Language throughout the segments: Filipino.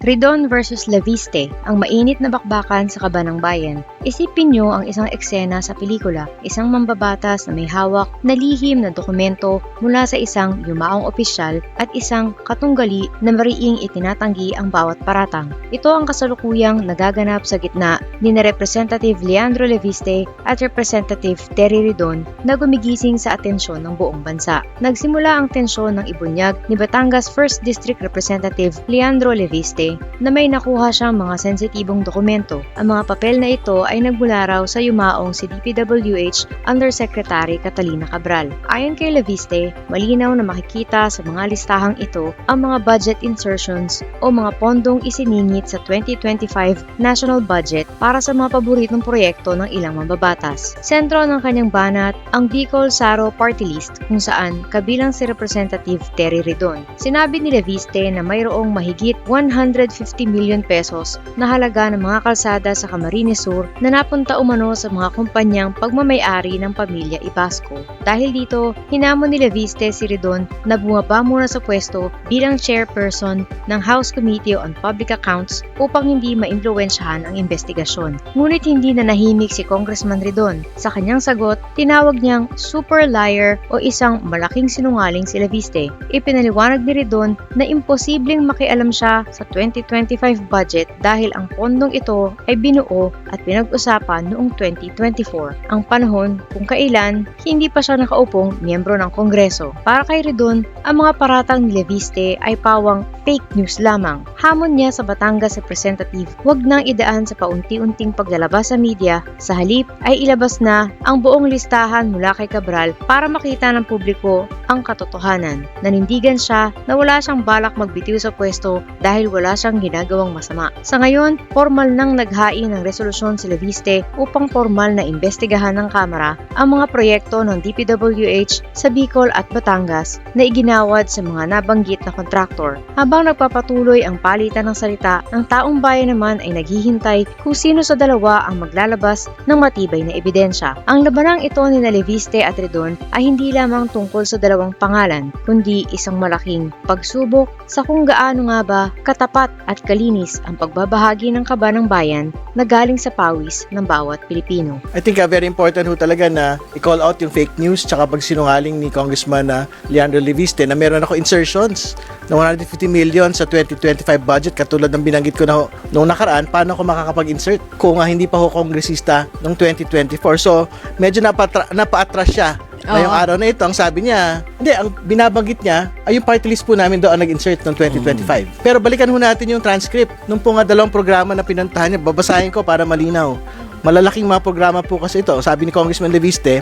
Ridon versus Leviste, ang mainit na bakbakan sa Kaba ng Bayan. Isipin nyo ang isang eksena sa pelikula, isang mambabatas na may hawak na lihim na dokumento mula sa isang yumaong opisyal at isang katunggali na mariing itinatanggi ang bawat paratang. Ito ang kasalukuyang nagaganap sa gitna ni Representative Leandro Leviste at Representative Terry Ridon na gumigising sa atensyon ng buong bansa. Nagsimula ang tensyon ng ibunyag ni Batangas 1st District Representative Leandro Leviste na may nakuha siyang mga sensitibong dokumento. Ang mga papel na ito ay nagmula raw sa yumaong si DPWH Undersecretary Catalina Cabral. Ayon kay Leviste, malinaw na makikita sa mga listahang ito ang mga budget insertions o mga pondong isiningit sa 2025 national budget para sa mga paboritong proyekto ng ilang mambabatas. Sentro ng kanyang banat ang Bicol Saro Party List kung saan kabilang si Representative Terry Ridon. Sinabi ni Leviste na mayroong mahigit 150 million pesos na halaga ng mga kalsada sa Camarines Sur na napunta umano sa mga kumpanyang pagmamay-ari ng pamilya Ibasco. Dahil dito, hinamon ni Leviste si Ridon na bumaba muna sa pwesto bilang chairperson ng House Committee on Public Accounts upang hindi maimpluwensyahan ang investigasyon. Ngunit hindi na nahimik si Congressman Ridon. Sa kanyang sagot, tinawag niyang super liar o isang malaking sinungaling si Leviste. Ipinaliwanag ni Ridon na imposibleng makialam siya sa 2025 budget dahil ang pondong ito ay binuo at pinag-usapan noong 2024, ang panahon kung kailan hindi pa siya nakaupong miyembro ng Kongreso. Para kay Ridon, ang mga paratang ni Leviste ay pawang fake news lamang. Hamon niya sa Batangas Representative, huwag nang idaan sa paunti-unting paglalabas sa media, sa halip ay ilabas na ang buong listahan mula kay Cabral para makita ng publiko ang katotohanan. Nanindigan siya na wala siyang balak magbitiw sa pwesto dahil wala siyang ginagawang masama. Sa ngayon, formal nang naghain ng resolusyon si Leviste upang formal na imbestigahan ng Kamara ang mga proyekto ng DPWH sa Bicol at Batangas na iginawad sa mga nabanggit na kontraktor. Habang nagpapatuloy ang palitan ng salita, ang taong bayan naman ay naghihintay kung sino sa dalawa ang maglalabas ng matibay na ebidensya. Ang labanang ito ni Leviste at Ridon ay hindi lamang tungkol sa dalawang pangalan, kundi isang malaking pagsubok sa kung gaano nga ba katapat at kalinis ang pagbabahagi ng Kaba ng Bayan na galing sa pawis ng bawat Pilipino. I think very important ho talaga na i-call out yung fake news tsaka pagsinungaling ni Congressman Leandro Leviste na meron ako insertions na 150 million sa 2025 budget katulad ng binanggit ko na noong nakaraan. Paano ako makakapag-insert kung hindi pa ho kongresista noong 2024? So medyo napa-atras siya. Ngayong araw na ito, ang sabi niya, hindi, ang binabanggit niya ay yung party list po namin doon ang nag-insert noong 2025. Pero balikan ho natin yung transcript nung po nga dalawang programa na pinuntahan niya. Babasahin ko para malinaw. Malalaking mga programa po kasi ito, sabi ni Congressman Leviste,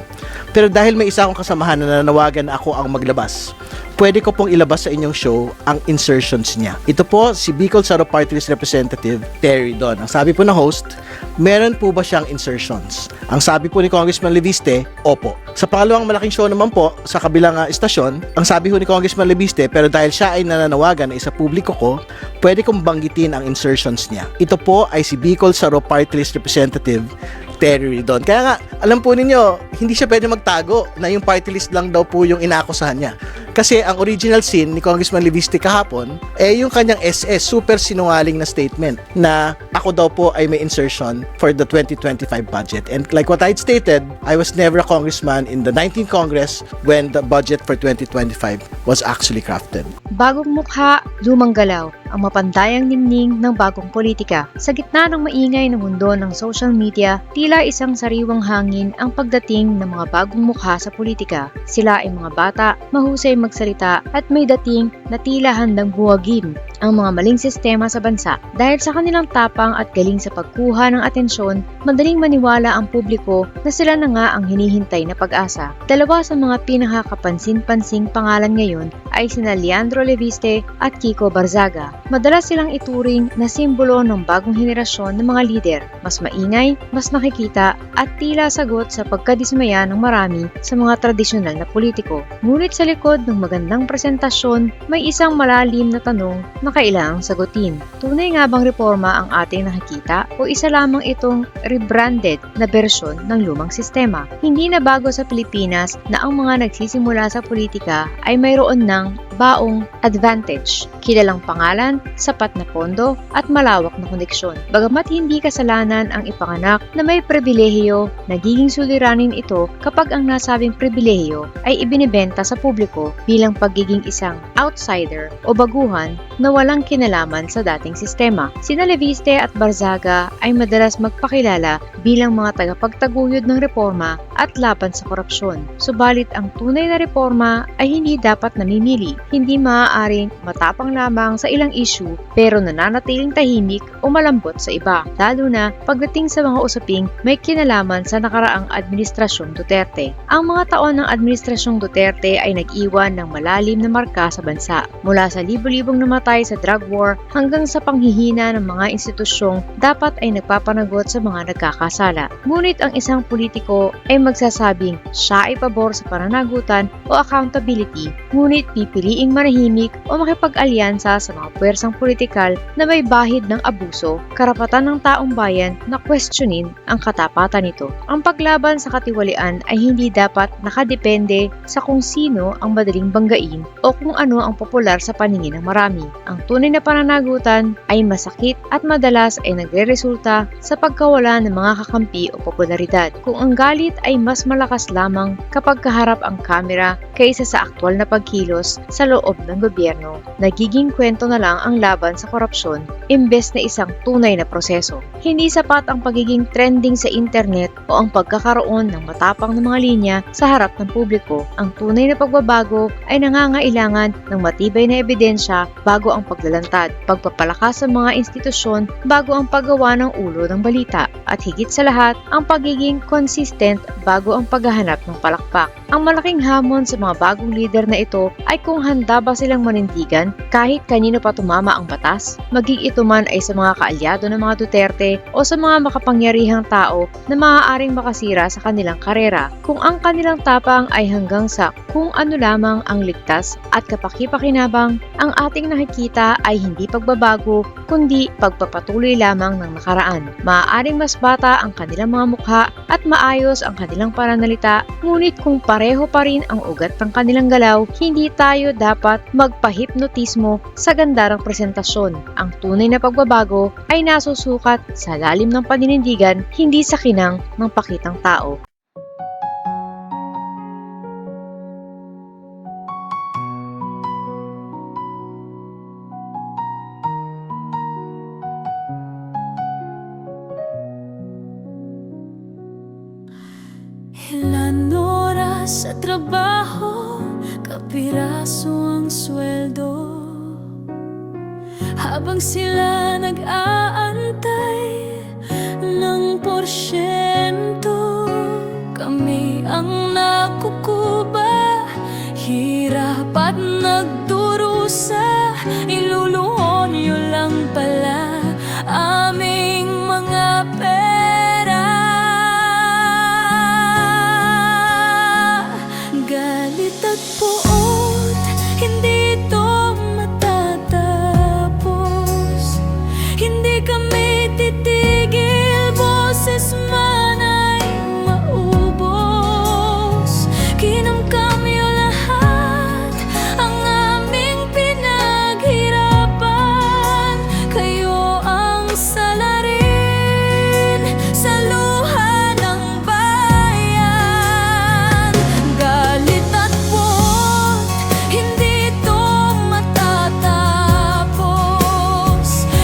pero dahil may isa akong kasamahan na nanawagan ako ang maglabas, pwede ko pong ilabas sa inyong show ang insertions niya. Ito po si Bicol Saro Party List Representative Terry Ridon. Ang sabi po ng host, meron po ba siyang insertions? Ang sabi po ni Congressman Leviste, opo. Sa pangalawang malaking show naman po, sa kabilang istasyon, ang sabi po ni Congressman Leviste, pero dahil siya ay nananawagan na isa publiko ko, pwede kong banggitin ang insertions niya. Ito po ay si Bicol Saro Party List Representative Terry Ridon. Kaya nga, alam po ninyo, hindi siya pwede magtago na yung party list lang daw po yung inaakusahan niya. Kasi ang original scene ni Congressman Leviste kahapon, yung kanyang SS, super sinungaling na statement na ako daw po ay may insertion for the 2025 budget. And like what I had stated, I was never a congressman in the 19th Congress when the budget for 2025 was actually crafted. Bagong mukha, lumang galaw, ang mapantayang ningning ng bagong politika. Sa gitna ng maingay na mundo ng social media, tila isang sariwang hangin ang pagdating ng mga bagong mukha sa politika. Sila ay mga bata, mahusay magsalita at may dating na tila handang buwagin ang mga maling sistema sa bansa. Dahil sa kanilang tapang at galing sa pagkuha ng atensyon, madaling maniwala ang publiko na sila na nga ang hinihintay na pag-asa. Dalawa sa mga pinakakapansin-pansing pangalan ngayon ay sina Leandro Leviste at Kiko Barzaga. Madalas silang ituring na simbolo ng bagong henerasyon ng mga lider. Mas maingay, mas nakikita, at tila sagot sa pagkadismaya ng marami sa mga tradisyonal na politiko. Ngunit sa likod ng magandang presentasyon, may isang malalim na tanong na kailangang sagutin. Tunay nga bang reforma ang ating nakikita o isa lamang itong rebranded na bersyon ng lumang sistema? Hindi na bago sa Pilipinas na ang mga nagsisimula sa politika ay mayroon ng baong advantage, kilalang pangalan, sapat na pondo at malawak na koneksyon. Bagamat hindi kasalanan ang ipanganak na may pribilehiyo, nagiging suliranin ito kapag ang nasabing pribilehiyo ay ibinibenta sa publiko bilang pagiging isang outsider o baguhan na walang kinalaman sa dating sistema. Sina Leviste at Barzaga ay madalas magpakilala bilang mga tagapagtaguyod ng reforma at laban sa korupsyon. Subalit ang tunay na reforma ay hindi dapat namimili. Hindi maaaring matapang lamang sa ilang issue pero nananatiling tahimik o malambot sa iba, lalo na pagdating sa mga usaping may kinalaman sa nakaraang administrasyong Duterte. Ang mga taon ng administrasyong Duterte ay nag-iwan ng malalim na marka sa bansa, mula sa libo-libong namatay sa drug war hanggang sa panghihina ng mga institusyong dapat ay nagpapanagot sa mga nagkakasala. Ngunit ang isang politiko ay magsasabing siya ay pabor sa pananagutan o accountability, ngunit pipiliing manahimik o makipag-alyansa sa mga puwersang politikal na may bahid ng abuso, karapatan ng taong bayan na questionin ang katapatan nito. Ang paglaban sa katiwalian ay hindi dapat nakadepende sa kung sino ang madaling banggain o kung ano ang popular sa paningin ng marami. Ang tunay na pananagutan ay masakit at madalas ay nagre-resulta sa pagkawala ng mga kakampi o popularidad. Kung ang galit ay mas malakas lamang kapag kaharap ang kamera kaysa sa aktwal na pagkilos sa loob ng gobyerno, nagiging kwento na lang ang laban sa korupsyon imbes na isang tunay na proseso. Hindi sapat ang pagiging trending sa internet o ang pagkakaroon ng matapang na mga linya sa harap ng publiko. Ang tunay na pagbabago ay nangangailangan ng matibay na ebidensya bago ang paglalantad, pagpapalakas sa mga institusyon bago ang paggawa ng ulo ng balita, at higit sa lahat, ang pagiging consistent bago ang paghahanap ng palakpak. Ang malaking hamon sa mga bagong leader na ito ay kung handa ba silang manindigan kahit kanino pa tumama ang batas, maging ito man ay sa mga kaalyado ng mga Duterte o sa mga makapangyarihang tao na maaaring makasira sa kanilang karera. Kung ang kanilang tapang ay hanggang sa kung ano lamang ang ligtas at kapaki-pakinabang, ang ating nakikita ay hindi pagbabago kundi pagpapatuloy lamang ng nakaraan. Maaaring mas bata ang kanilang mga mukha at maayos ang kanilang pananalita, ngunit kung pareho pa rin ang ugat ng kanilang galaw, hindi tayo dapat magpahipnotismo sa gandarang presentasyon. Ang tunay na pagbabago ay nasusukat sa lalim ng paninindigan, hindi sa kinang ng pakitang tao. Ilan oras sa trabaho, kapiraso ang sweldo. Habang sila nag-aantay ng porsyento, kami ang nakukuba, hirap at nagdurusa. Iluluhon nyo lang pala aming mga pera. Galit at puot, hindi ito matatapos. Hindi kami titigil, boses man ay maubos. Kinamkamyo lahat ang aming pinaghirapan. Kayo ang salarin sa luha ng bayan. Galit at puot, hindi ito matatapos.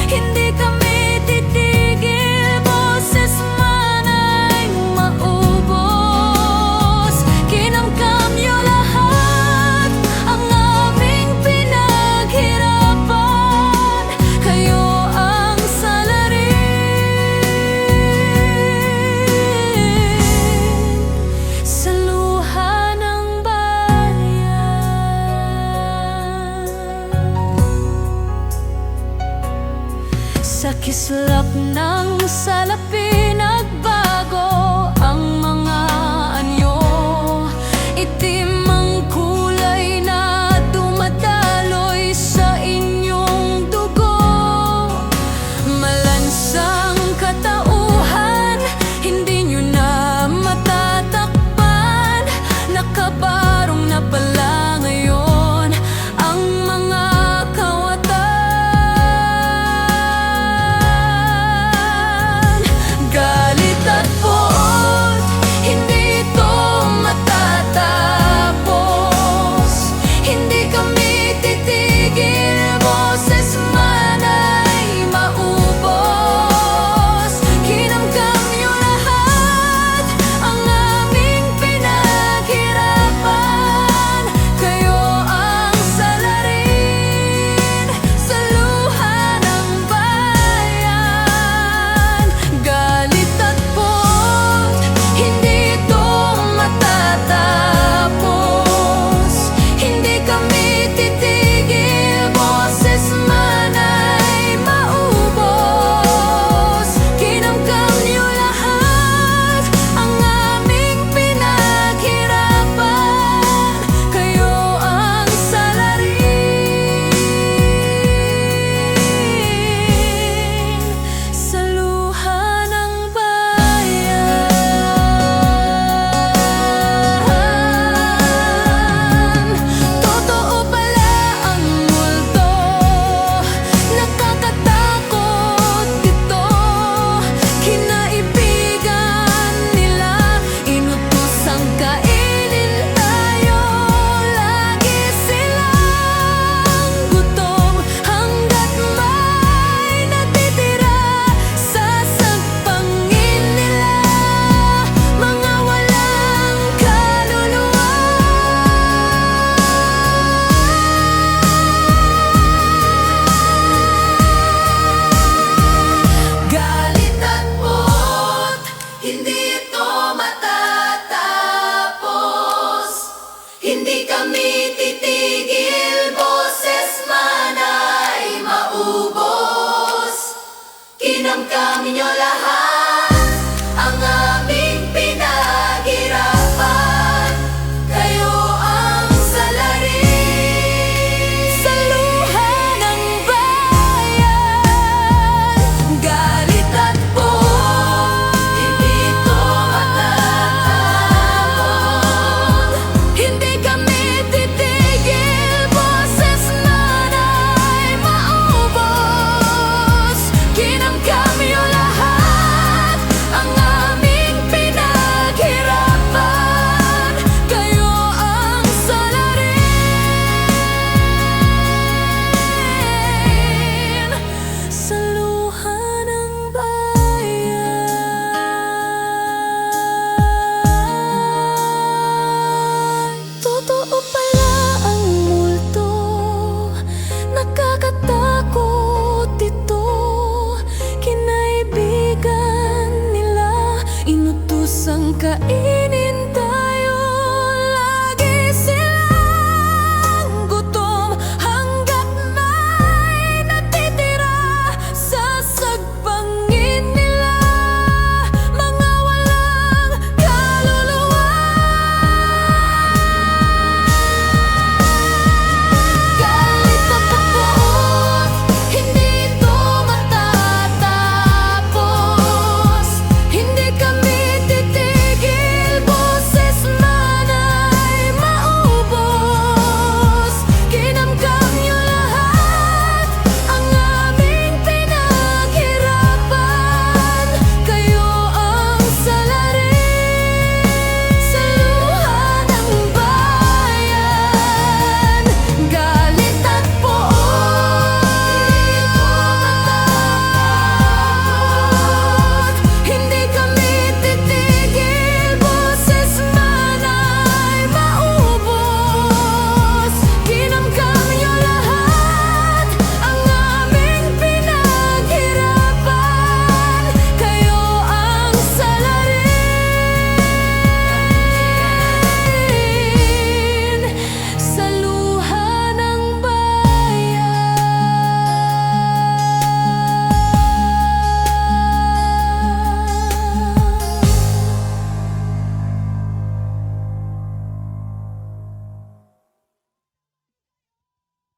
Hindi kami titigil, boses man ay maubos. Kinamkamyo lahat ang aming pinaghirapan. Kayo ang salarin sa luha ng bayan. Sa kislap ng salapi nagbago kinamkam ninyo lahat ang aming pinaghirapan. Kayo ang salarin sa luha ng bayan. Galit at buhok, hindi ito matatapon. Hindi kami titigil, boses man ay maubos. Kinamkam niyo lahat ang aming pinaghirapan. Kayo ang salarin sa luha ng bayan. Totoo pala ang multo, nakakatakot ito. Kinaibigan nila, inutusang kainin